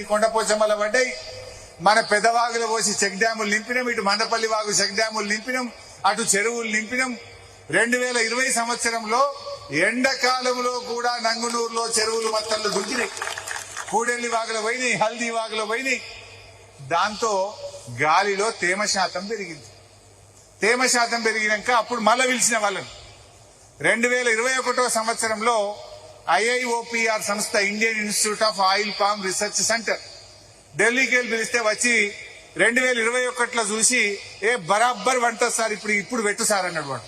ఎక్కి కొండపోచమ్మల పడ్డాయి. మన పెద్దవాగులు పోసి చెక్ డ్యాములు నింపినాం, ఇటు మందపల్లి వాగు చెక్ డ్యాములు నింపినాం, అటు చెరువులు నింపినాం. 2020 సంవత్సరంలో ఎండాకాలంలో కూడా నంగునూరులో చెరువులు మొత్తంలో దుంకినాయి. కూడెల్లి వాగులు పోయినాయి, హల్దీ వాగులు పోయినాయి. దాంతో గాలిలో తేమ శాతం పెరిగింది. తేమ శాతం పెరిగినాక అప్పుడు మళ్ళీ పిలిచిన వాళ్ళని 2021 సంవత్సరంలో IIOPR సంస్థ, Indian institute of oil palm research centre, ఢిల్లీకి వెళ్ళి పిలిస్తే వచ్చి 2021లో చూసి బరాబర్ వంటది సార్, ఇప్పుడు పెట్టు సార్ అన్నాడు వాడు.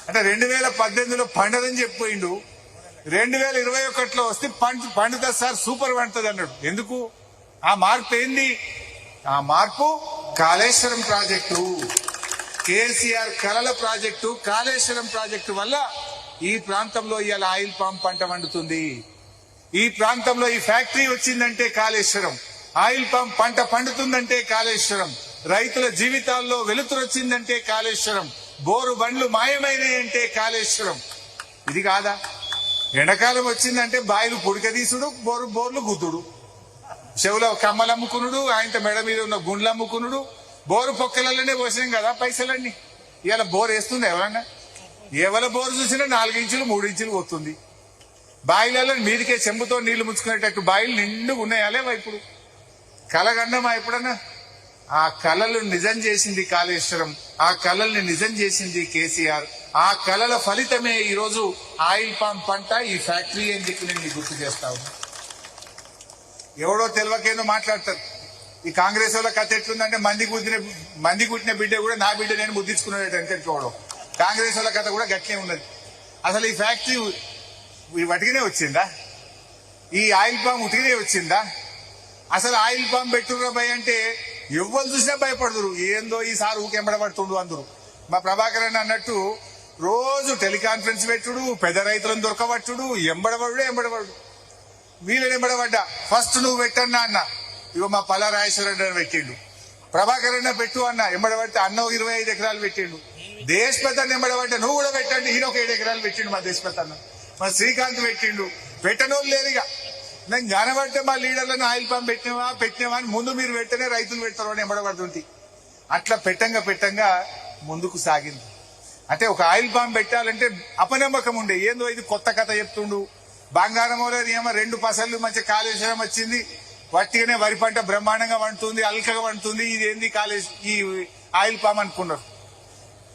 అంటే 2018లో పండదని చెప్పిపోయిండు, 2021లో వస్తే పండుతుంది సార్, సూపర్ వంటది అన్నాడు. ఎందుకు ఆ మార్పు ఏంది? ఆ మార్పు కాళేశ్వరం ప్రాజెక్టు, కేసీఆర్ కలల ప్రాజెక్టు, కాళేశ్వరం ప్రాజెక్టు వల్ల ఈ ప్రాంతంలో ఇవాళ ఆయిల్ పామ్ పంట వండుతుంది. ఈ ప్రాంతంలో ఈ ఫ్యాక్టరీ వచ్చిందంటే కాళేశ్వరం, ఆయిల్ పామ్ పంట పండుతుందంటే కాళేశ్వరం, రైతుల జీవితాల్లో వెలుతురు వచ్చిందంటే కాళేశ్వరం, బోరు బండ్లు మాయమైనాయంటే కాళేశ్వరం. ఇది కాదా? ఎండాకాలం వచ్చిందంటే బాయిలు పుడకదీసుడు, బోర్లు గుద్దుడు, చెవులో కమ్మలు అమ్ముకునుడు, ఆయనతో మెడ మీద ఉన్న గుండ్లు అమ్ముకునుడు, బోరు పొక్కలలోనే పోసినాం కదా పైసలన్నీ. ఇవాళ బోర్ వేస్తుంది ఎవరన్నా? ఎవరి బోరు చూసినా 4 ఇంచులు 3 ఇంచులు వస్తుంది. బాయిలలో మీదికే చెంబుతో నీళ్లు ముంచుకునేటట్టు బాయిలు నిండుగా ఉన్నాయాలే ఇప్పుడు. కలగండమా ఎప్పుడన్నా? ఆ కళలు నిజం చేసింది కాళేశ్వరం, ఆ కళల్ని నిజం చేసింది కేసీఆర్. ఆ కళల ఫలితమే ఈరోజు ఆయిల్ పామ్ పంట, ఈ ఫ్యాక్టరీ అని చెప్పి నేను గుర్తు చేస్తా ఉన్నా. ఎవడో తెలియకేందో మాట్లాడతారు. ఈ కాంగ్రెస్ వాళ్ళ కథ ఎట్లుందంటే మంది కుట్టిన బిడ్డ కూడా నా బిడ్డ నేను ముద్దించుకునేటట్టు అనుకోవడం. కాంగ్రెస్ వాళ్ళ కథ కూడా గట్లే ఉన్నది. అసలు ఈ ఫ్యాక్టరీ వటికినే వచ్చిందా? ఈ ఆయిల్ పామ్ ఉతికినే వచ్చిందా? అసలు ఆయిల్ పామ్ పెట్టుర్రా భయ అంటే ఎవ్వరు చూసినా భయపడుతురు. ఏందో ఈసారి ఊకెంబడబడుతుండు అందరు. మా ప్రభాకర్ అన్నట్టు రోజు టెలికాన్ఫరెన్స్ పెట్టుడు, పెద్ద రైతులను దొరకబట్టుడు, ఎంబడబడు. వీళ్ళని ఎంబడబడ్డా. ఫస్ట్ నువ్వు పెట్టన్నా అన్న, ఇగో మా పల్లా రాజేశ్వరరెడ్డి పెట్టిండు. ప్రభాకర్ అన్న పెట్టు అన్న, ఎంబడబడితే అన్న 25 ఎకరాలు పెట్టిండు. దేశపెత్త ఎంబడబడ్డా, నువ్వు కూడా పెట్టండి, ఈయన 7 ఎకరాలు పెట్టిండు మా దేశపెత్త అన్న. మా శ్రీకాంత్ పెట్టిండు. పెట్టనోళ్ళు లేరుగా. నేను కనబడితే మా లీడర్లను ఆయిల్ పామ్ పెట్టినావా అని ముందు మీరు పెట్టనే రైతులు పెడతారు అని ఎంబడబడుతుంది. అట్లా పెట్టంగా ముందుకు సాగింది. అంటే ఒక ఆయిల్ పామ్ పెట్టాలంటే అపనమ్మకం ఉండే. ఏందో ఇది కొత్త కథ చెప్తుండు. బంగారమోలో ఏమో 2 పసళ్ళు మంచి కాళేశ్వరం వచ్చింది, వట్టిగానే వరి పంట బ్రహ్మాండంగా వండుతుంది, అల్కగా వండుతుంది, ఇది ఏంది ఈ ఆయిల్ పామ్ అనుకున్నారు.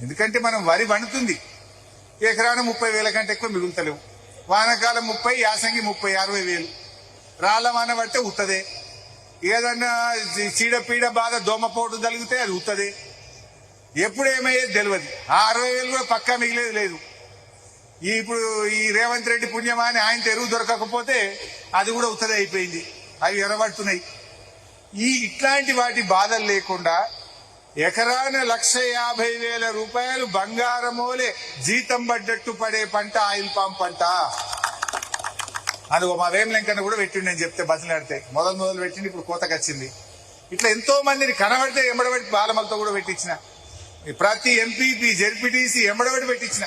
ఎందుకంటే మనం వరి వండుతుంది, ఎకరాన 30,000 కంటే ఎక్కువ మిగులుతలేవు. వానకాలం 30, యాసంగి 30-60,000. రాళ్ల వాన పడితే ఉత్తదే. ఏదన్నా చీడపీడ బాధ దోమపోటు తగిలితే అది ఉత్తదే. ఎప్పుడు ఏమయ్యేది తెలియదు. ఆ 60,000 కూడా పక్కా మిగిలేదు లేదు. ఇప్పుడు ఈ రేవంత్ రెడ్డి పుణ్యమా అని ఆయన ఎరువు దొరకకపోతే అది కూడా ఉత్తదే అయిపోయింది. అవి ఎరబడుతున్నాయి. ఇట్లాంటి వాటి బాధలు లేకుండా ఎకరాన 150,000 రూపాయలు బంగారమోలే జీతం పడ్డట్టు పడే పంట ఆయిల్ పామ్ పంట. అది మా వేమలెంకన్న కూడా పెట్టిండి. నేను చెప్తే బతిలాడితే మొదలు పెట్టింది, ఇప్పుడు కోతకు వచ్చింది. ఇట్లా ఎంతో మందిని కనబడితే ఎంబడబెట్టి బాలమలతో కూడా పెట్టించిన. ప్రతి ఎంపీపీ జెడ్పీటీసీ ఎంబడబెట్టి పెట్టించిన.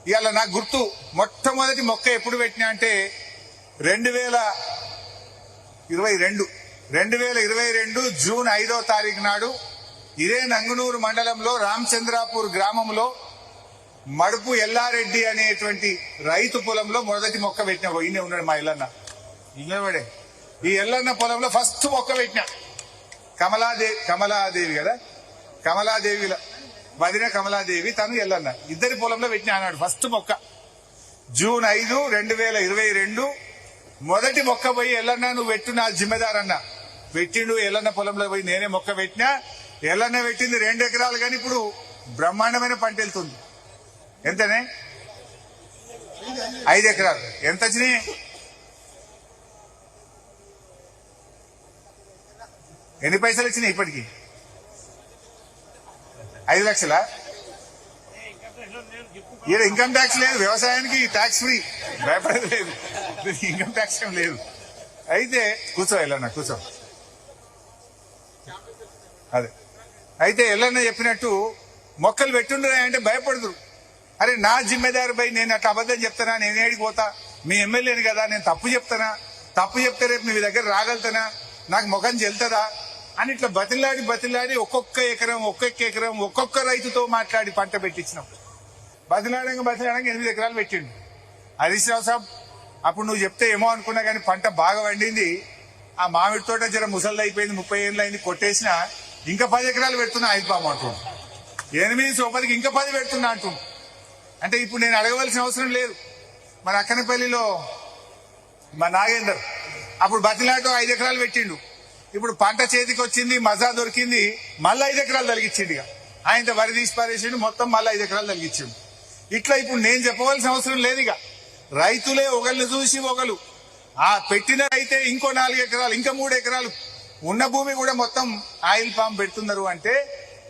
ఇవాళ నాకు గుర్తు, మొట్టమొదటి మొక్క ఎప్పుడు పెట్టినా అంటే 2022 జూన్ 5వ తారీఖు నాడు ఇదే నంగునూరు మండలంలో రామచంద్రాపూర్ గ్రామంలో మడుపు ఎల్లారెడ్డి అనేటువంటి రైతు పొలంలో మొదటి మొక్క పెట్టిన. ఈయనే ఉన్నాడు మా ఇల్లవాడే. ఈ ఎల్లన్న పొలంలో ఫస్ట్ మొక్క పెట్టిన. కమలాదేవి కదా, కమలాదేవి వదిన కమలాదేవి, తను ఎల్లన్న, ఇద్దరి పొలంలో పెట్టిన అన్నాడు ఫస్ట్ మొక్క. జూన్ 5, 2022 మొదటి మొక్క పోయి ఎల్లన్న నువ్వు పెట్టు, నా జిమ్మెదారు అన్న. పెట్టిండు. ఎల్లన్న పొలంలో పోయి నేనే మొక్క పెట్టినా. ఎల్లన్న పెట్టింది 2 ఎకరాలు, కానీ ఇప్పుడు బ్రహ్మాండమైన పంట వెళ్తుంది. ఎంతనే? 5 ఎకరాలు. ఎంత వచ్చినాయి? ఎన్ని పైసలు వచ్చినాయి ఇప్పటికి? 5 లక్షలా? ఈడ ఇన్కమ్ ట్యాక్స్ లేదు, వ్యవసాయానికి ట్యాక్స్ ఫ్రీ, భయపడేది లేదు, ఇన్కమ్ ట్యాక్స్ ఏం లేదు. అయితే కూర్చో ఎల్లన్న, కూర్చో. అదే అయితే ఎల్లన్న చెప్పినట్టు మొక్కలు పెట్టుండే భయపడదు. అరే నా జిమ్మెదారు పై నేను అట్లా అబద్ధం చెప్తానా? నేను ఏడికి పోతా? మీ ఎమ్మెల్యేని కదా, నేను తప్పు చెప్తానా? తప్పు చెప్తే రేపు నీ దగ్గర రాగలుగుతానా, నాకు ముఖం చెల్తుందా అని ఇట్లా బతిలాడి ఒక్కొక్క ఎకరం ఒక్కొక్క రైతుతో మాట్లాడి పంట పెట్టించినాం. బతిలాడంగా 8 ఎకరాలు పెట్టిండు హరీష్ రావు సాబ్. అప్పుడు నువ్వు చెప్తే ఏమో అనుకున్నా కానీ పంట బాగా వండింది. ఆ మామిడి తోట జర ముసళ్ళు అయిపోయింది, 30 ఏళ్ళు అయింది, కొట్టేసిన ఇంకా 10 ఎకరాలు పెడుతున్నా ఆయిల్ పామ్ అంటుండు. 8 సోపతికి ఇంకా 10 పెడుతున్నా అంటుండు. అంటే ఇప్పుడు నేను అడగవలసిన అవసరం లేదు. మన అక్కనపల్లిలో మా నాగేందర్ అప్పుడు బతిలాటో 5 ఎకరాలు పెట్టిండు. ఇప్పుడు పంట చేతికి వచ్చింది, మజా దొరికింది, మళ్ళీ 5 ఎకరాలు తలిగించిండు. ఇక ఆయన వరి తీసి పారేసిండు, మొత్తం మళ్ళీ 5 ఎకరాలు తలిగించిండు. ఇట్లా ఇప్పుడు నేను చెప్పవలసిన అవసరం లేదు. ఇక రైతులే ఒకళ్ళు చూసి ఒకళ్ళు ఆ పెట్టిన అయితే ఇంకో 4 ఎకరాలు ఇంకా 3 ఎకరాలు ఉన్న భూమి కూడా మొత్తం ఆయిల్ పామ్ పెడుతున్నారు. అంటే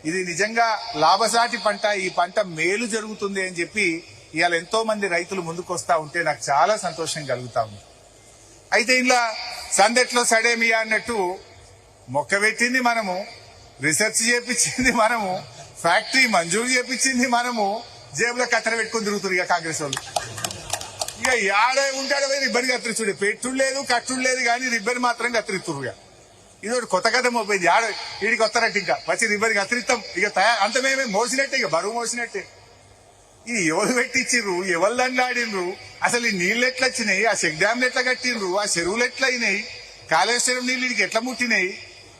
ఇది నిజంగా లాభసాటి పంట, ఈ పంట మేలు జరుగుతుంది అని చెప్పి ఇవాళ ఎంతో మంది రైతులు ముందుకు వస్తా ఉంటే నాకు చాలా సంతోషం కలుగుతా ఉంది. అయితే ఇలా సందెట్లో సడేమియా అన్నట్టు మొక్క పెట్టింది మనము, రిసెర్చ్ చేపించింది మనము, ఫ్యాక్టరీ మంజూరు చేపించింది మనము, జేబులో కత్తెర పెట్టుకుని తిరుగుతున్నారు ఇక కాంగ్రెస్ వాళ్ళు. ఇక యాడే ఉంటాడో రిబ్బన్ కత్తిరిస్తుడు, పెట్టుడు లేదు కట్టుడు లేదు కానీ రిబ్బన్ మాత్రం కత్తిరిస్తురు. ఇది ఒకటి కొత్త కథ మోపోయింది. వీడికి వస్తారట్టు ఇంకా వచ్చి రిబ్బన్ కత్తిరిస్తాం ఇక అంత మేమే మోసినట్టే, ఇక బరువు మోసినట్టే. ఇది ఎవరు పెట్టించిండ్రు, ఎవరు దండాడిండ్రు, అసలు ఈ నీళ్లు ఎట్లా వచ్చినాయి, ఆ చెక్ డ్యామ్లు ఎట్లా కట్టిండ్రు, ఆ చెరువులు ఎట్లా అయినాయి, కాళేశ్వరం నీళ్లు వీడికి ఎట్లా ముట్టినాయి,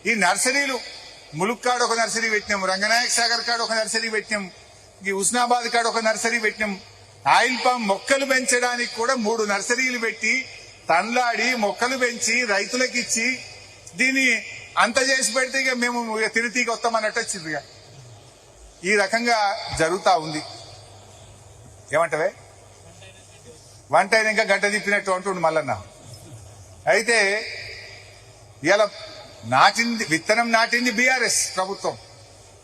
ఈ నర్సరీలు ములుక్ కాడ ఒక నర్సరీ పెట్టినాం, రంగనాయక్ సాగర్ కాడ ఒక నర్సరీ పెట్టినాం, ఈ హుస్నాబాద్ కాడ ఒక నర్సరీ పెట్టినాం. ఆయిల్ పామ్ మొక్కలు పెంచడానికి కూడా 3 నర్సరీలు పెట్టి తండ్లాడి మొక్కలు పెంచి రైతులకు ఇచ్చి దీన్ని అంత చేసి పెడితే ఇక మేము తిరిగి వస్తామన్నట్టు వచ్చింది. ఈ రకంగా జరుగుతా ఉంది. ఏమంటవే వంట అయినాక గంట తిప్పినట్టు అంటుండు మల్లన్న. అయితే ఇలా విత్తనం నాటింది బీఆర్ఎస్ ప్రభుత్వం,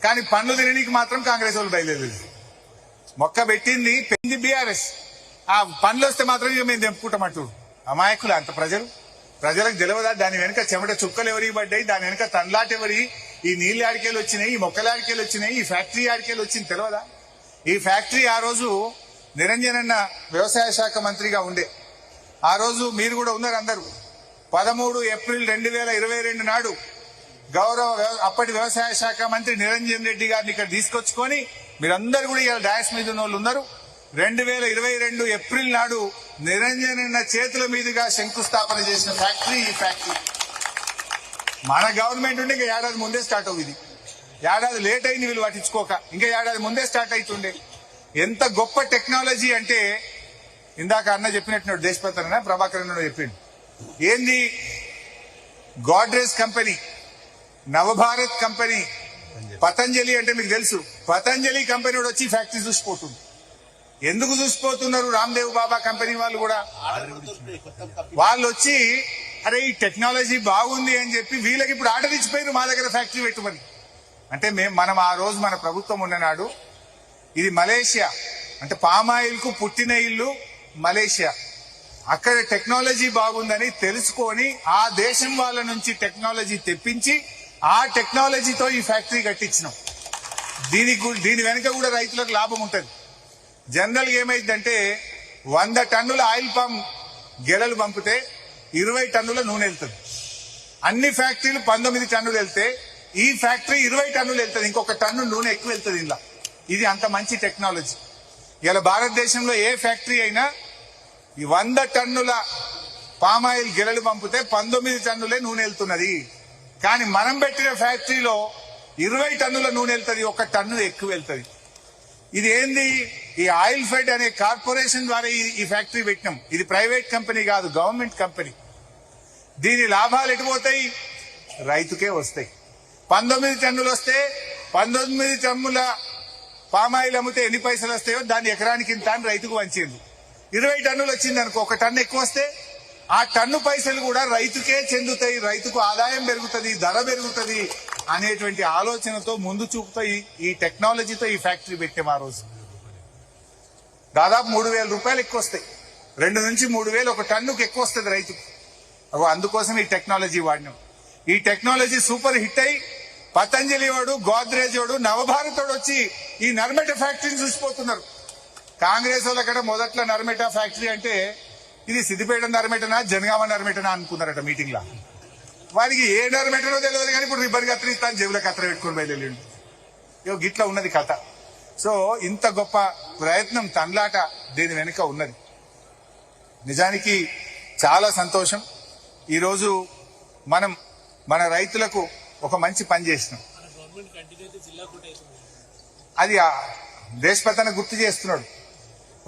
కానీ పండ్లు తినడానికి మాత్రం కాంగ్రెస్ వాళ్ళు బయలుదేరలేదు. మొక్క పెట్టింది పెంది బీఆర్ఎస్, ఆ పండ్లు వస్తే మాత్రం ఇక మేము తెంపుకుంటామంటూ. అమాయకులు అంత ప్రజలకు తెలియదా దాని వెనుక చెమట చుక్కలు ఎవరికి పడ్డాయి, దాని వెనుక తండ్లాట ఎవరి, ఈ నీళ్ళు ఆడికేలు వచ్చినాయి, ఈ మొక్కల ఆడికేలు వచ్చినాయి, ఈ ఫ్యాక్టరీ ఆడికేలు వచ్చింది తెలియదా. ఈ ఫ్యాక్టరీ ఆ రోజు నిరంజన్ అన్న వ్యవసాయ శాఖ మంత్రిగా ఉండే, ఆ రోజు మీరు కూడా ఉన్నారు అందరూ. 13 ఏప్రిల్ 2022 నాడు అప్పటి వ్యవసాయ శాఖ మంత్రి నిరంజన్ రెడ్డి గారిని ఇక్కడ తీసుకొచ్చుకొని మీరందరూ కూడా ఇలా డాష్ మీద ఉన్న వాళ్ళు ఉన్నారు. 2022 ఏప్రిల్ నాడు నిరంజన్ అన్న చేతుల మీదుగా శంకుస్థాపన చేసిన ఫ్యాక్టరీ ఈ ఫ్యాక్టరీ. మన గవర్నమెంట్ ఉండే ఇంకా ఏడాది ముందే స్టార్ట్ అవుతుంది. ఏడాది లేట్ అయింది వీళ్ళు పట్టించుకోక, ఇంకా ఏడాది ముందే స్టార్ట్ అవుతుండే. ఎంత గొప్ప టెక్నాలజీ అంటే ఇందాక అన్న చెప్పినట్టు దేశపతి ప్రభాకర్ అన్న చెప్పిండు. ఏంది గోడ్రేజ్ కంపెనీ, నవభారత్ కంపెనీ, పతంజలి అంటే మీకు తెలుసు, పతంజలి కంపెనీ వచ్చి ఫ్యాక్టరీ చూసిపోతుంది. ఎందుకు చూసిపోతున్నారు? రామ్దేవ్ బాబా కంపెనీ వాళ్ళు కూడా వాళ్ళు వచ్చి అరే ఈ టెక్నాలజీ బాగుంది అని చెప్పి వీళ్ళకి ఇప్పుడు ఆర్డర్ ఇచ్చిపోయారు మా దగ్గర ఫ్యాక్టరీ పెట్టుమని. అంటే మనం ఆ రోజు మన ప్రభుత్వం ఉన్ననాడు ఇది మలేషియా, అంటే పామాయిల్ కు పుట్టిన ఇల్లు మలేషియా. అక్కడ టెక్నాలజీ బాగుందని తెలుసుకొని ఆ దేశం వాళ్ళ నుంచి టెక్నాలజీ తెప్పించి ఆ టెక్నాలజీతో ఈ ఫ్యాక్టరీ కట్టించినాం. దీని వెనుక కూడా రైతులకు లాభం ఉంటుంది. జనరల్ గా ఏమైందంటే 100 టన్నుల ఆయిల్ పామ్ గెలలు పంపితే 20 టన్నుల నూనె వెళ్తుంది. అన్ని ఫ్యాక్టరీలు 19 టన్నులు వెళ్తే ఈ ఫ్యాక్టరీ 20 టన్నులు వెళ్తుంది, ఇంకొక టన్ను నూనె ఎక్కువ వెళ్తుంది ఇలా. ఇది అంత మంచి టెక్నాలజీ. ఇలా భారతదేశంలో ఏ ఫ్యాక్టరీ అయినా ఈ 100 టన్నుల పామాయిల్ గెలలు పంపితే 19 టన్నులే నూనె వెళ్తున్నది. కానీ మనం పెట్టిన ఫ్యాక్టరీలో 20 టన్నుల నూనె వెళ్తుంది, 1 టన్ను ఎక్కువ వెళ్తుంది. ఇది ఏంది? ఈ ఆయిల్ ఫెడ్ అనే కార్పొరేషన్ ద్వారా ఈ ఫ్యాక్టరీ పెట్టినాం. ఇది ప్రైవేట్ కంపెనీ కాదు, గవర్నమెంట్ కంపెనీ. దీని లాభాలు ఎటుపోతాయి? రైతుకే వస్తాయి. 19 టన్నులు వస్తే 19 టన్నుల పామాయిల్ అమ్మితే ఎన్ని పైసలు వస్తాయో దాన్ని ఎకరానికి ఇంత అని రైతుకు వంచింది. 20 టన్నులు వచ్చింది అనుకో, 1 టన్ను ఎక్కువ వస్తే ఆ టన్ను పైసలు కూడా రైతుకే చెందుతాయి, రైతుకు ఆదాయం పెరుగుతుంది, ధర పెరుగుతుంది అనేటువంటి ఆలోచనతో ముందు చూపుతో ఈ టెక్నాలజీతో ఈ ఫ్యాక్టరీ పెట్టాం. ఆ రోజు దాదాపు 3,000 రూపాయలు ఎక్కువ వస్తాయి, 2 నుంచి 3,000 1 టన్నుకు ఎక్కువ వస్తుంది రైతుకు. అందుకోసం ఈ టెక్నాలజీ వాడినాం. ఈ టెక్నాలజీ సూపర్ హిట్ అయి పతంజలి వాడు, గోద్రేజ్ వాడు, నవభారత్ వాడు వచ్చి ఈ నర్మెటా ఫ్యాక్టరీని చూసిపోతున్నారు. కాంగ్రెస్ వాళ్ళ మొదట్లో నర్మెటా ఫ్యాక్టరీ అంటే ఇది సిద్దిపేట నరమెటనా జనగామ నరమెటనా అనుకున్నారట మీటింగ్ లా. వారికి ఏ నరమెటనో తెలియదు కానీ ఇప్పుడు రిబ్బన్ కత్తిరిస్తాను జేబులో కత్తెర పెట్టుకుని బయలుదేరిండు. ఇగో గిట్లా ఉన్నది కథ. సో ఇంత గొప్ప ప్రయత్నం తన్లాట దీని వెనుక ఉన్నది. నిజానికి చాలా సంతోషం. ఈరోజు మనం మన రైతులకు ఒక మంచి పని చేసినాం. అది దేశపతన గుర్తు చేస్తున్నాడు.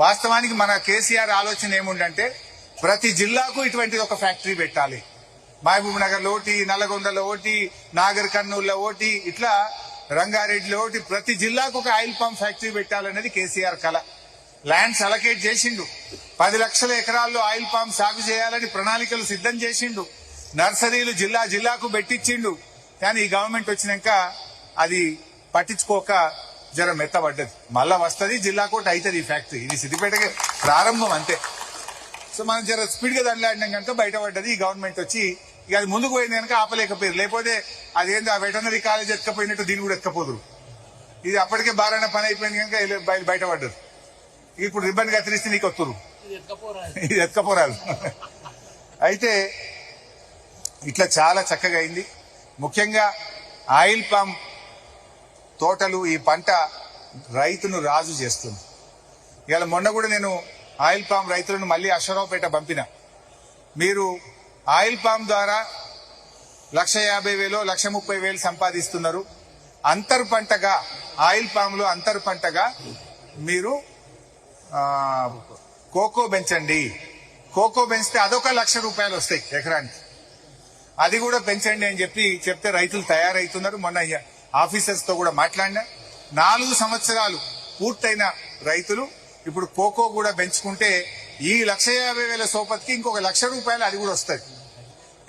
వాస్తవానికి మన కేసీఆర్ ఆలోచన ఏముందంటే ప్రతి జిల్లాకు ఇటువంటి ఒక ఫ్యాక్టరీ పెట్టాలి. మహబూబ్ నగర్ లో ఒకటి, నల్లగొండలో ఒకటి, నాగర్ కర్నూలులో ఒకటి, ఇట్లా రంగారెడ్డిలో ఒకటి, ప్రతి జిల్లాకు ఒక ఆయిల్ పామ్ ఫ్యాక్టరీ పెట్టాలనేది కేసీఆర్ కళ. ల్యాండ్స్ అలకేట్ చేసిండు. 10 లక్షల ఎకరాల్లో ఆయిల్ పామ్ సాగు చేయాలని ప్రణాళికలు సిద్ధం చేసిండు. నర్సరీలు జిల్లాకు పెట్టించిండు. కానీ ఈ గవర్నమెంట్ వచ్చినాక అది పట్టించుకోక జర మెత్తబడ్డది. మళ్ళా వస్తుంది జిల్లాకోటి అవుతుంది ఈ ఫ్యాక్టరీ. ఇది సిద్దిపేటకి ప్రారంభం అంతే. సో మనం జర స్పీడ్ గా దండలాడినాం కనుక బయటపడ్డది. ఈ గవర్నమెంట్ వచ్చి ఇక అది ముందుకు పోయింది కనుక ఆపలేకపోయారు. లేకపోతే అదేంది ఆ వెటనరీ కాలేజ్ ఎత్తుకపోయినట్టు దీన్ని కూడా ఎత్తుకపోదురు. ఇది అప్పటికే బారాన పని అయిపోయింది కనుక బయటపడ్డరు. ఇప్పుడు రిబ్బన్ కత్తిరిస్తే నీకు వస్తురు, ఇది ఎత్తుకపోరాదు. అయితే ఇట్లా చాలా చక్కగా అయింది. ముఖ్యంగా ఆయిల్ పామ్ తోటలు, ఈ పంట రైతును రాజు చేస్తుంది. ఇవాళ మొన్న కూడా నేను ఆయిల్ పామ్ రైతులను మళ్ళీ అశ్వరావుపేట పంపిన. మీరు ఆయిల్ పామ్ ద్వారా 1,50,000 1,30,000 సంపాదిస్తున్నారు. అంతర్ పంటగా ఆయిల్ పామ్ లో అంతర్ పంటగా మీరు కోకో పెంచండి. కోకో పెంచితే అదొక ₹1,00,000 వస్తాయి ఎకరానికి. అది కూడా పెంచండి అని చెప్తే రైతులు తయారైతున్నారు. మొన్న ఆఫీసర్స్ తో కూడా మాట్లాడినా 4 సంవత్సరాలు పూర్తయిన రైతులు ఇప్పుడు కోకో కూడా పెంచుకుంటే ఈ 1,50,000 సోపతికి ఇంకొక ₹1,00,000 అది కూడా వస్తుంది.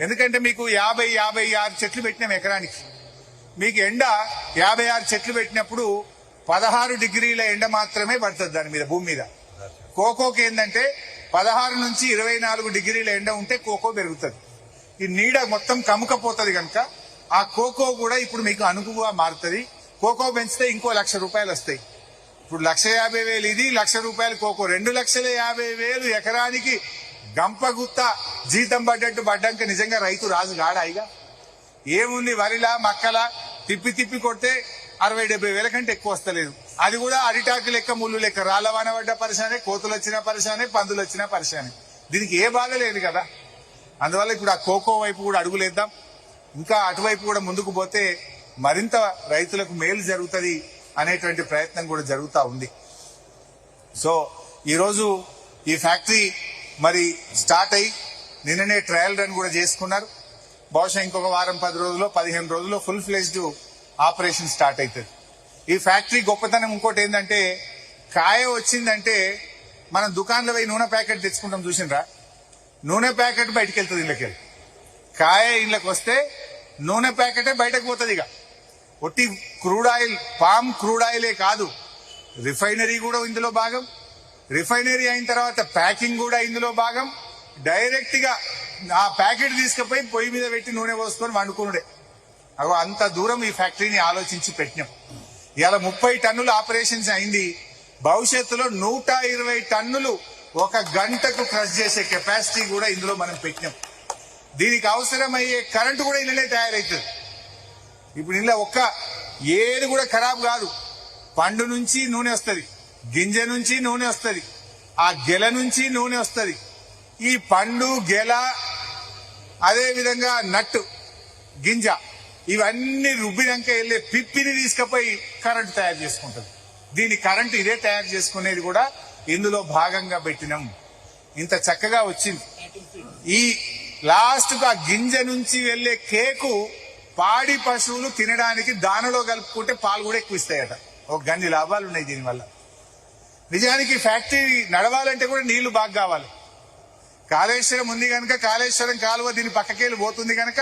ఎందుకంటే మీకు 56 చెట్లు పెట్టినాం ఎకరానికి. మీకు ఎండ 56 చెట్లు పెట్టినప్పుడు 16 డిగ్రీల ఎండ మాత్రమే పడుతుంది దాని మీద, భూమి మీద. కోకోకి ఏంటంటే 16 నుంచి 24 డిగ్రీల ఎండ ఉంటే కోకో పెరుగుతుంది. ఈ నీడ మొత్తం కముకపోతుంది కనుక ఆ కోకో కూడా ఇప్పుడు మీకు అనుకువగా మారుతుంది. కోకో పెంచితే ఇంకో ₹1,00,000 వస్తాయి. ఇప్పుడు 1,50,000 ఇది, ₹1,00,000 కోకో, 2,50,000 ఎకరానికి గంపగుత్త జీతం పడ్డాక నిజంగా రైతు రాజు గాడాయిగా. ఏముంది వరిలా మక్కలా తిప్పి కొడితే 60,000-70,000 కంటే ఎక్కువ వస్తలేదు. అది కూడా అరిటాకు లెక్క, ముళ్ళు లెక్క, రాళ్లవాన పడ్డ పరిశానే, కోతులు వచ్చిన పరిశానే, పందులు వచ్చిన పరిశానే. దీనికి ఏ బాధ లేదు కదా. అందువల్ల ఇప్పుడు ఆ కోకో వైపు కూడా అడుగులేద్దాం. ఇంకా అటువైపు కూడా ముందుకు పోతే మరింత రైతులకు మేలు జరుగుతుంది అనేటువంటి ప్రయత్నం కూడా జరుగుతూ ఉంది. సో ఈరోజు ఈ ఫ్యాక్టరీ మరి స్టార్ట్ అయ్యి నిన్ననే ట్రయల్ రన్ కూడా చేసుకున్నారు. బహుశా ఇంకొక వారం 10 రోజుల్లో 15 రోజుల్లో ఫుల్ ఫ్లెజ్డ్ ఆపరేషన్ స్టార్ట్ అవుతుంది. ఈ ఫ్యాక్టరీ గొప్పతనం ఇంకోటి ఏంటంటే కాయ వచ్చిందంటే మనం దుకాణంలో పోయి నూనె ప్యాకెట్ తెచ్చుకుంటాం చూసిండ్రా, నూనె ప్యాకెట్ బయటకు వెళ్తుంది ఇళ్ళకి. కాయ ఇళ్ళకి వస్తే నూనె ప్యాకెటే బయటకు పోతుంది. ఇక ఒట్టి క్రూడ్ ఆయిల్, పామ్ క్రూడ్ ఆయిలే కాదు, రిఫైనరీ కూడా ఇందులో భాగం. రిఫైనరీ అయిన తర్వాత ప్యాకింగ్ కూడా ఇందులో భాగం. డైరెక్ట్ గా ఆ ప్యాకెట్ తీసుకుపోయి పొయ్యి మీద పెట్టి నూనె పోసుకొని వండుకునుడే. అగో అంత దూరం ఈ ఫ్యాక్టరీని ఆలోచించి పెట్టినాం. ఇలా 30 టన్నులు ఆపరేషన్స్ అయింది. భవిష్యత్తులో 120 టన్నులు ఒక గంటకు క్రష్ చేసే కెపాసిటీ కూడా ఇందులో మనం పెట్టినాం. దీనికి అవసరమయ్యే కరెంటు కూడా ఇళ్ళనే తయారవుతుంది. ఇప్పుడు ఇంట్లో ఏది కూడా ఖరాబ్ కాదు. పండు నుంచి నూనె వస్తుంది, గింజ నుంచి నూనె వస్తుంది, ఆ గెల నుంచి నూనె వస్తుంది. ఈ పండు, గెల, అదే విధంగా నట్టు, గింజ, ఇవన్నీ రుబ్బినాక వెళ్ళే పిప్పిని తీసుకుపోయి కరెంటు తయారు చేసుకుంటుంది. దీని కరెంటు ఇదే తయారు చేసుకునేది కూడా ఇందులో భాగంగా పెట్టినాం. ఇంత చక్కగా వచ్చింది. ఈ లాస్ట్ కు ఆ గింజ నుంచి వెళ్లే కేకు పాడి పశువులు తినడానికి దానిలో కలుపుకుంటే పాలు కూడా ఎక్కువ ఇస్తాయట. ఒక గన్ని లాభాలు ఉన్నాయి దీనివల్ల. నిజానికి ఫ్యాక్టరీ నడవాలంటే కూడా నీళ్లు బాగా కావాలి. కాళేశ్వరం ఉంది కనుక కాళేశ్వరం కాలువ దీని పక్కకెళ్ళి పోతుంది కనుక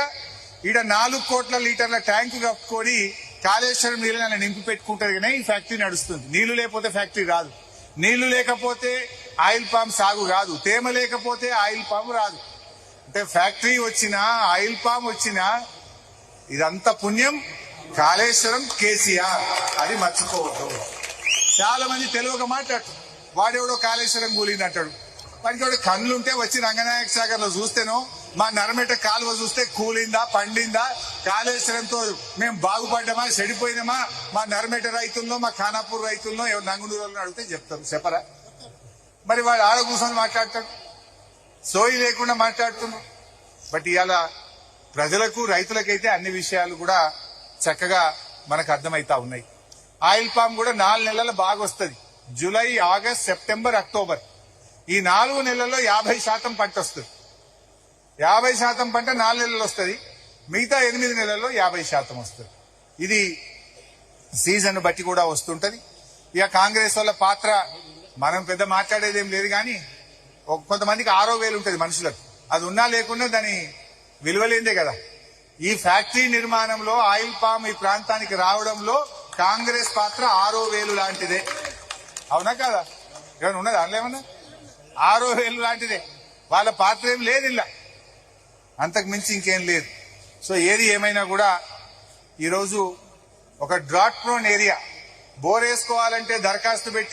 ఈడ 4 కోట్ల లీటర్ల ట్యాంకు కప్పుకొని కాళేశ్వరం నీళ్ళని నింపి పెట్టుకుంటారు కానీ ఈ ఫ్యాక్టరీ నడుస్తుంది. నీళ్లు లేకపోతే ఫ్యాక్టరీ రాదు. నీళ్లు లేకపోతే ఆయిల్ పామ్ సాగు కాదు. తేమ లేకపోతే ఆయిల్ పామ్ రాదు. అంటే ఫ్యాక్టరీ వచ్చినా ఆయిల్ పామ్ వచ్చినా ఇదంతా పుణ్యం కాళేశ్వరం, కేసీఆర్. అది మర్చిపోవద్దు. చాలా మంది తెలియక మాట్లాడుతారు. వాడెవడో కాళేశ్వరం కూలింది అంటాడు. వాడికి వాడు కళ్ళు ఉంటే వచ్చి రంగనాయక సాగర్ లో చూస్తేనో మా నరమెట కాలువ చూస్తే కూలిందా పండిందా కాళేశ్వరంతో మేము బాగుపడ్డామా చెడిపోయినామా మా నరమెట రైతుల్లో మా ఖానాపూర్ రైతుల్లో నంగునూరులో అడిగితే చెప్తారు చెప్పరా. మరి వాడు ఆడ కూర్చొని మాట్లాడతాడు, సోయి లేకుండా మాట్లాడుతున్నాడు. బట్ ఇవాళ ప్రజలకు రైతులకైతే అన్ని విషయాలు కూడా చక్కగా మనకు అర్థమైతా ఉన్నాయి. ఆయిల్ పామ్ కూడా 4 నెలలు బాగా వస్తుంది. జూలై, ఆగస్ట్, సెప్టెంబర్, అక్టోబర్ ఈ 4 నెలల్లో 50% పంట వస్తుంది. 50% పంట 4 నెలలు వస్తుంది. మిగతా 8 నెలల్లో 50% వస్తుంది. ఇది సీజన్ బట్టి కూడా వస్తుంటది. ఇక కాంగ్రెస్ వాళ్ళ పాత్ర మనం పెద్ద మాట్లాడేది ఏం లేదు, కానీ కొంతమందికి 6,000 ఉంటుంది మనుషులకు. అది ఉన్నా లేకున్నా దాని విలువలేందే కదా. ఈ ఫ్యాక్టరీ నిర్మాణంలో ఆయిల్ పామ్ ఈ ప్రాంతానికి రావడంలో కాంగ్రెస్ పాత్ర 6,000 లాంటిదే. అవునా కదా? ఏమైనా ఉన్నది అందులో ఏమన్నా? 6,000 లాంటిదే. వాళ్ళ పాత్ర ఏం లేదు ఇలా, అంతకు మించి ఇంకేం లేదు. సో ఏది ఏమైనా కూడా ఈరోజు ఒక డ్రాట్ ప్రోన్ ఏరియా బోర్ వేసుకోవాలంటే దరఖాస్తు పెట్టి